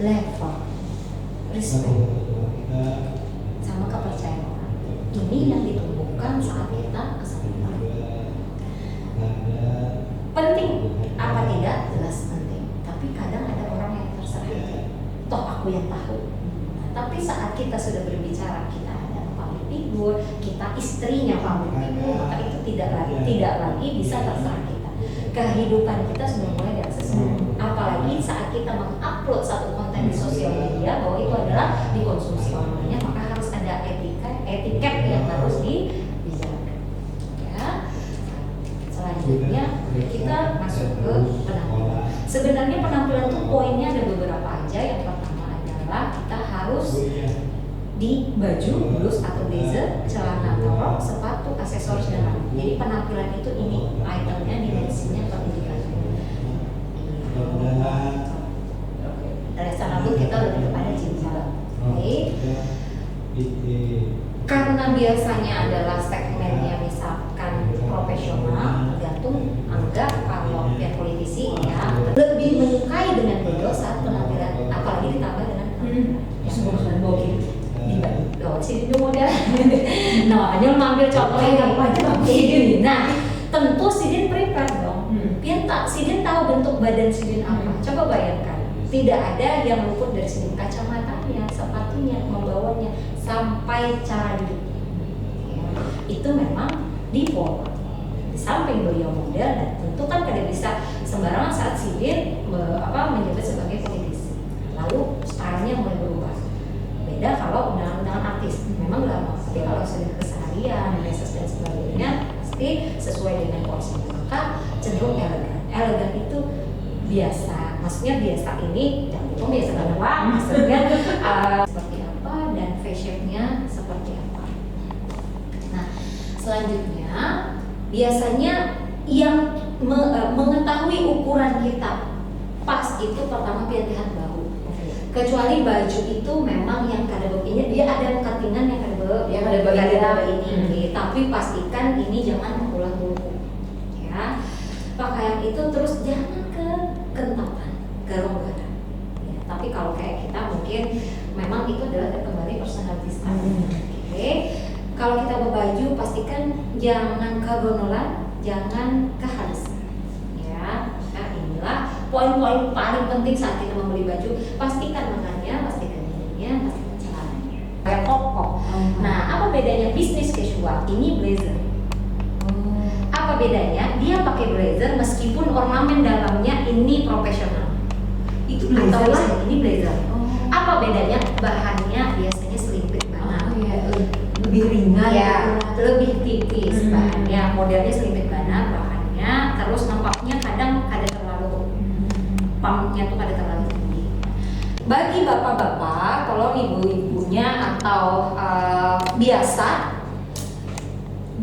level respect sama kepercayaan orang. Ini yang ditumbuhkan saat kita kesakitan. Penting apa tidak? Jelas penting. Tapi kadang ada orang yang terserah aja. Toh aku yang tahu. Nah, tapi saat kita sudah berbicara, kita ada public figure, kita istrinya public figure, maka itu tidak lagi bisa terserah kita. Kehidupan kita sudah mulai diakses. Apalagi saat kita mengupload satu konten di sosial media bahwa itu adalah dikonsumsi orang lainnya, maka harus ada etiket yang harus dijaga. Ya. Selanjutnya kita masuk ke penampilan. Sebenarnya penampilan itu poinnya ada beberapa aja. Yang pertama adalah kita harus di baju, blus atau blazer, celana rok, sepatu, aksesoris dan rambut. Jadi penampilan itu ini itemnya, dimensinya, pendidikannya. Dasar rambut kita lebih kepada jilbab. Oke. Karena biasanya adalah segmennya misalkan profesional, tergantung anggap kalau pihak politisi ya lebih menyukai dengan beliau saat penampilan, apalagi ditambah dengan penampilan bogey di bawah sini model. Nah, hanya mengambil contoh yang apa aja. Nah, tentu Sidin prepare dong. Sidin tahu bentuk badan Sidin apa. Coba bayangkan, tidak ada yang luput dari Sidin, kacamatanya, sepatunya, membawanya, sampai cara duduk. Ya, itu memang default. Di samping beliau model, dan tentu kan tidak bisa sembarangan saat Sidin menjabat sebagai politisi. Lalu stylenya mulai berubah. Beda kalau undangan artis, memang nggak mau. Tapi kalau sudah keseharian, meses dan sebagainya, pasti sesuai dengan porsinya. Maka cenderung elegan. Elegan itu biasa, maksudnya biasa ini jangan itu biasa doang, maksudnya seperti apa dan face shape-nya seperti apa. Nah, selanjutnya biasanya yang mengetahui ukuran kita pas itu pertama lihat bahu. Kecuali baju itu memang yang kada begini, dia ada cuttingan yang kada bagian ini. Tapi pastikan ini jangan mengulang dulu. Ya. Pakaian itu terus jangan kekentalan, kelonggaran. Ya, tapi kalau kayak kita mungkin memang itu adalah kembali personality style. Oke. Kalau kita berbaju pastikan jangan kegonolan, jangan kehalusan. Ya, nah inilah poin-poin paling penting saat kita membeli baju. Pastikan lengannya, pastikan ininya, pastikan celananya. Kayak koko. Nah, apa bedanya bisnis casual? Ini blazer. Apa bedanya? Dia pakai blazer meskipun ornamen dalamnya ini profesional. Itu blazer lah. Ini blazer. Apa bedanya? Bahannya biasanya selimpit banget. Lebih ringan. Ya, lebih tipis bahannya. Modelnya selimpit banget bahannya. Terus nampaknya kadang ada terlalu pumpnya tuh kada terlalu tinggi. Bagi bapak-bapak, tolong ibu-ibunya atau biasa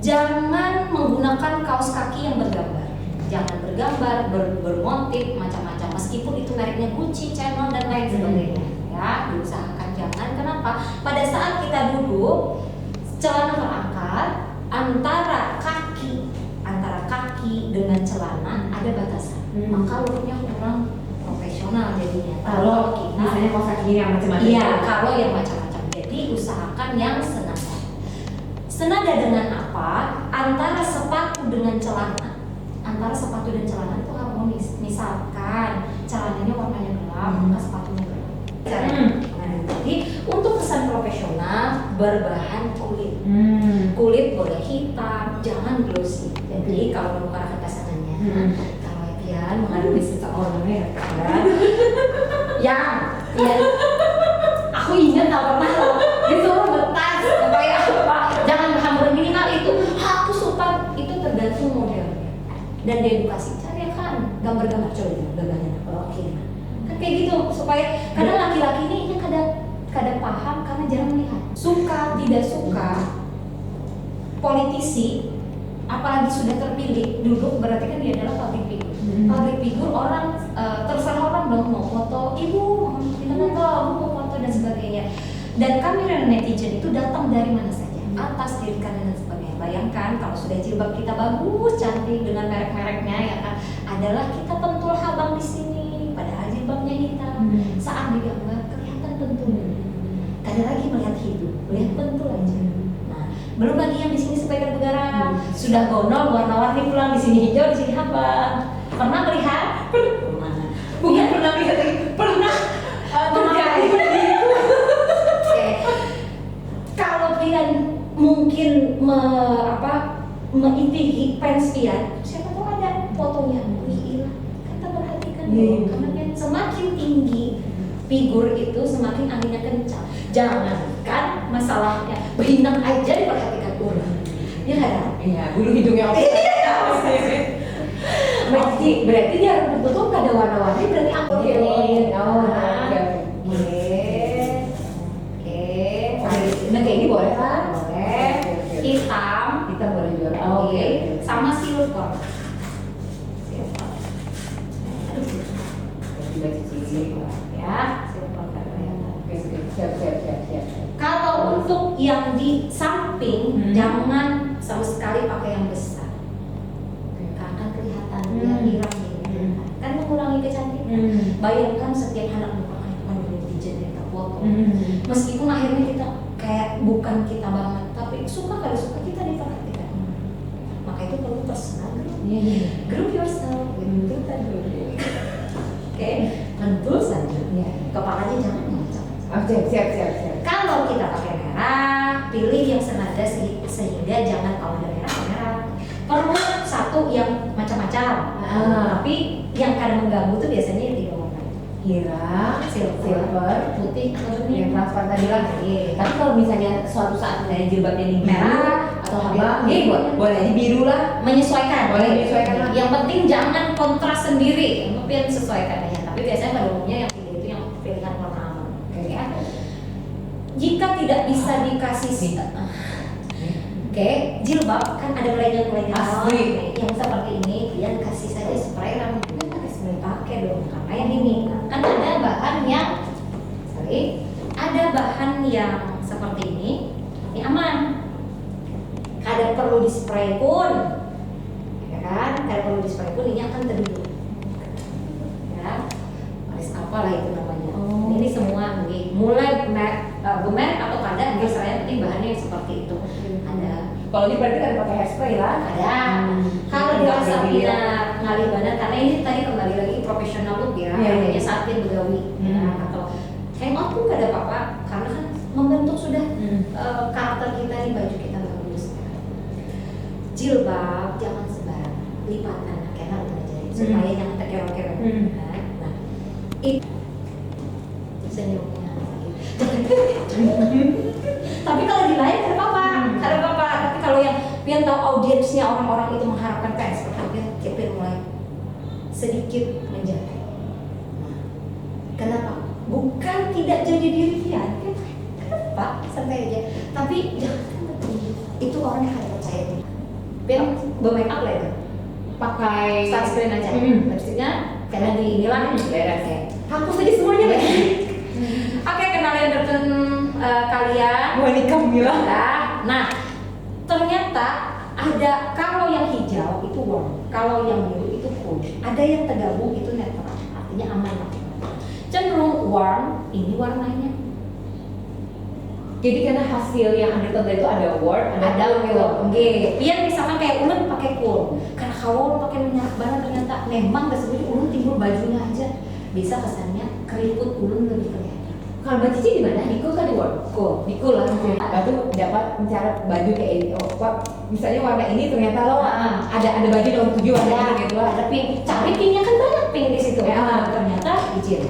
jangan menggunakan kaos kaki yang bergambar. Jangan bergambar, bermotif macam-macam. Meskipun itu mereknya Gucci, Chanel dan lain sebagainya. Ya, diusahakan jangan. Kenapa? Pada saat kita duduk, celana terangkat, antara kaki dengan celana ada batasan. Maka looknya kurang profesional jadinya. Kalau kita misalnya kaos kaki yang macam-macam. Iya, kalau yang macam-macam. Jadi usahakan yang senada. Senada dengan apa? Antara sepatu dengan celana. Antara sepatu dan celana itu harmonis. Misalkan celananya warnanya gelap, maka sepatunya gelap. Jadi untuk kesan profesional berbahan kulit. Kulit boleh hitam, jangan glossy. Jadi kalau menukar pasangannya, kalau Etian mengadui seseorang ya, aku ingat tak pernah loh disuruh betas supaya apa? Jangan hambar minimal itu. Aku suka itu tergantung modelnya dan diedukasi. Cari kan gambar-gambar coba gambarnya oke. Kan kayak gitu supaya kadang laki-laki ini kadang paham karena jarang melihat. Suka tidak suka politisi apalagi sudah terpilih duduk berarti kan dia adalah public figure. Public figure orang terserah orang dong mau foto ibu, mau foto dan sebagainya. Dan kamera netizen itu datang dari mana saja, atas, kiri, kanan dan sebagainya. Bayangkan kalau sudah jilbab kita bagus, cantik dengan merek-mereknya ya kan, adalah kita pentul habang di sini, padahal jilbabnya hitam. Saat digambar lihat bentul aja. Nah, belum lagi yang di sini sebagai negara sudah gonol warna-warni pulang, di sini hijau, di sini apa? Pernah melihat? Pernah. Bukan pernah lihat lagi, pernah terjadi begitu. Oke. Kalau kalian mungkin mengintih fans pian, siapa tahu ada fotonya. Wih, kita perhatikan dong, karena kan semakin tinggi figur itu semakin anginnya kencang. Jangankan masalahnya berinak aja diperhatikan orang. Ya kan? Iya, bulu hidungnya oke. Berarti dia betul nggak ada warna-warni, berarti aku Oke. Nah kayak ini boleh kan? Boleh. Hitam. Kita boleh juga. Oke. Sama silver. Kita cici. Ya, silver kelihatan. Siap. Kalau untuk yang di samping jangan sama sekali pakai yang besar. Karena kelihatan dia hilang gitu. Kan mengurangi kecantikan. Bayangkan setiap anak muka kan netizen yang terfoto. Meskipun akhirnya kita kayak bukan kita banget, tapi suka kali suka kita diperhatikan. Maka itu perlu personal group yourself gitu tadi. Oke, tentu saja. Kepalanya jangan ngacak. Siap. Kalau kita pakai merah, pilih yang senada sehingga jangan kalau ada merah. Perlu satu yang macam-macam. Tapi yang kadang mengganggu tuh biasanya yang tiga warna. Silver, putih, yang transparan tadi lah. Tapi kalau misalnya suatu saat misalnya jilbabnya ini merah atau apa, boleh aja biru lah. menyesuaikan. Boleh menyesuaikan lah. Yang penting jangan kontras sendiri, tapi sesuaikan aja. Tapi biasanya pada umumnya yang tiga itu yang pilihan warna aman. Ya. Jika tidak bisa dikasih jilbab kan ada kelainan-kelainan Asli. yang seperti ini, kalian kasih saja spray rambut, pakai spray pakai dong. Karena yang ini kan ada bahan yang seperti ini aman. Kada perlu di spray pun, ya kan? Kada perlu di spray pun ini akan terhidup. Ya, maris apa lah itu namanya. Ini semua mulai gemer atau kada, saya penting bahannya seperti itu. Ada. Kalau ini berarti kan pakai hairspray lah. Ada. Kalau dirasa tidak ngalih badan, karena ini tadi kembali lagi profesional look ya, adanya saat dia begawi atau hangout pun gak ada apa-apa, karena kan membentuk sudah karakter kita di baju kita bagus. Jilbab jangan sembarang lipatan, karena supaya jangan terkerok-kerok. Nah, itu senyumnya. Tapi kalau di lain ada apa-apa. Tapi kalau yang tahu audiensnya orang-orang itu mengharapkan fans, Kevin mulai sedikit menjaga. Kenapa? Bukan tidak jadi diri dia, kenapa? Santai aja. Tapi jangan itu orang yang akan percaya. Biar bermake up lah itu. Pakai sunscreen aja. Lipstiknya karena di inilah beres ya. Hapus aja semuanya deh. Oke, kenalin rekan kalian. Monica Mila. Nah, ternyata ada kalau yang hijau itu warm, kalau yang biru itu cool. Ada yang tergabung itu netral, artinya aman. Cenderung warm, ini warnanya. Jadi karena hasil yang Anda tonton itu ada warm, ada cool. Biar misalkan kayak ulun pakai cool, karena kalau pakai minyak banget ternyata memang disebut ulun timbul bajunya aja, bisa kesannya keriput ulun lebih kelihatan. Kalau Mbak Cici di mana? Di cool kan di warm? Cool. Di cool lah. Lalu dapat mencari baju kayak ini. Misalnya warna ini ternyata lo ada baju nomor 7 warna gitu lah. Ada pink. Cari pinknya kan banyak pink di situ. Ternyata izin.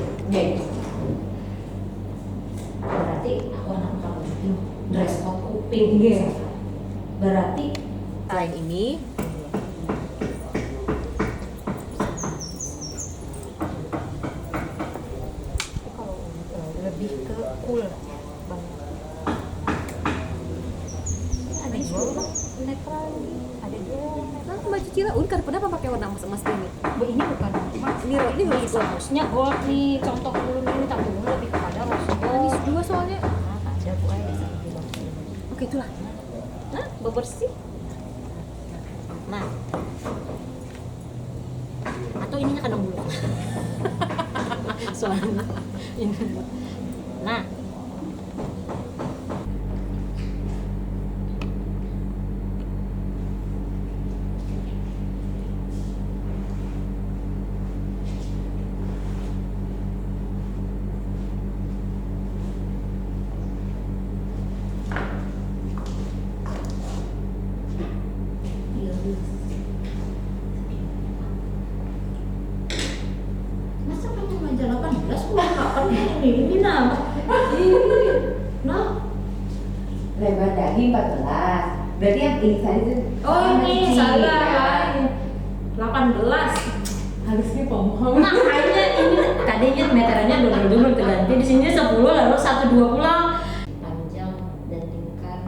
Berarti aku anak kamu pink. Dress code pink. Berarti Selain ini lebih ke cool banget. Ada juga netral, ada juga. Nah, Mbak Cici lah, kan kenapa pakai warna emas-emas ini? Ini bukan ini seharusnya gold nih. Contoh dulu ini tapi dulu lebih kepada rose gold. Manis juga soalnya. Ada gue Oke, itulah. Nah, bebersih. Nah, atau ininya kadang bulu. Soalnya ini. Nah, udah kapan ini nah. Nah, Lebar dahi 14. Berarti yang ini tadi itu. oh ini kecil, salah. ya. 18. Harusnya pomohon. Makanya ini tadinya meterannya double terganti di sini 10 lalu 1 2 pulang. Panjang dan tingkat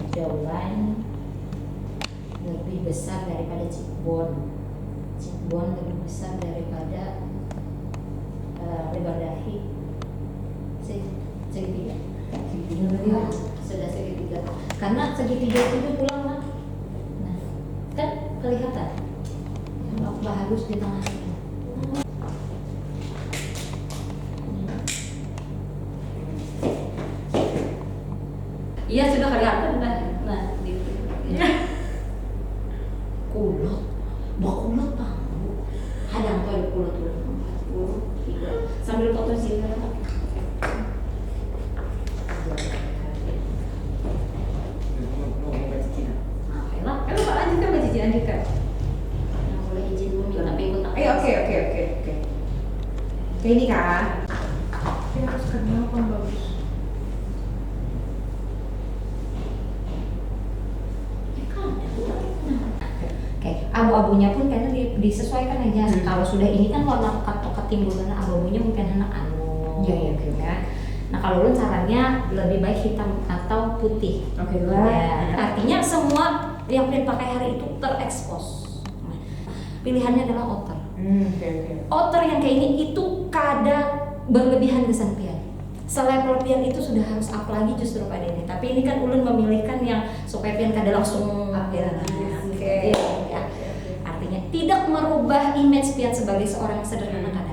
jaulan lebih besar daripada Cikbon. Cikbon lebih besar daripada lebar dahi. Segitiga. Segitiga berarti lah. Sudah segitiga. Karena segitiga itu pulang lah. Nah, kan kelihatan. Kalau bagus di tengah sini. Iya sudah kelihatan dah. Nah, gitu. Kulot, bawa kulot bang. Hadang tuh ada kulot 43. Sambil foto sini. Kalau Pak lanjutkan Mbak Cici lanjutkan. Yang boleh izin dulu tapi ikut tak. Oke. Kayak ini kan. Ya harus kenapa bagus. Oke, abu-abunya pun karena disesuaikan aja. Kalau sudah ini kan warna ketimbulan abu-abunya mungkin anak anu. Iya. Ya. Nah kalau lu sarannya lebih baik hitam atau putih. Oke, Ya, artinya semua yang Pian pakai hari itu terekspos. Nah, pilihannya adalah outer. Oke. Outer yang kayak ini itu kadang berlebihan kesan Pian. Selevel Pian itu sudah harus up lagi justru pada ini. Tapi ini kan ulun memilihkan yang supaya Pian kada langsung up ya. Oke. Ya. Artinya tidak merubah image Pian sebagai seorang yang sederhana kada.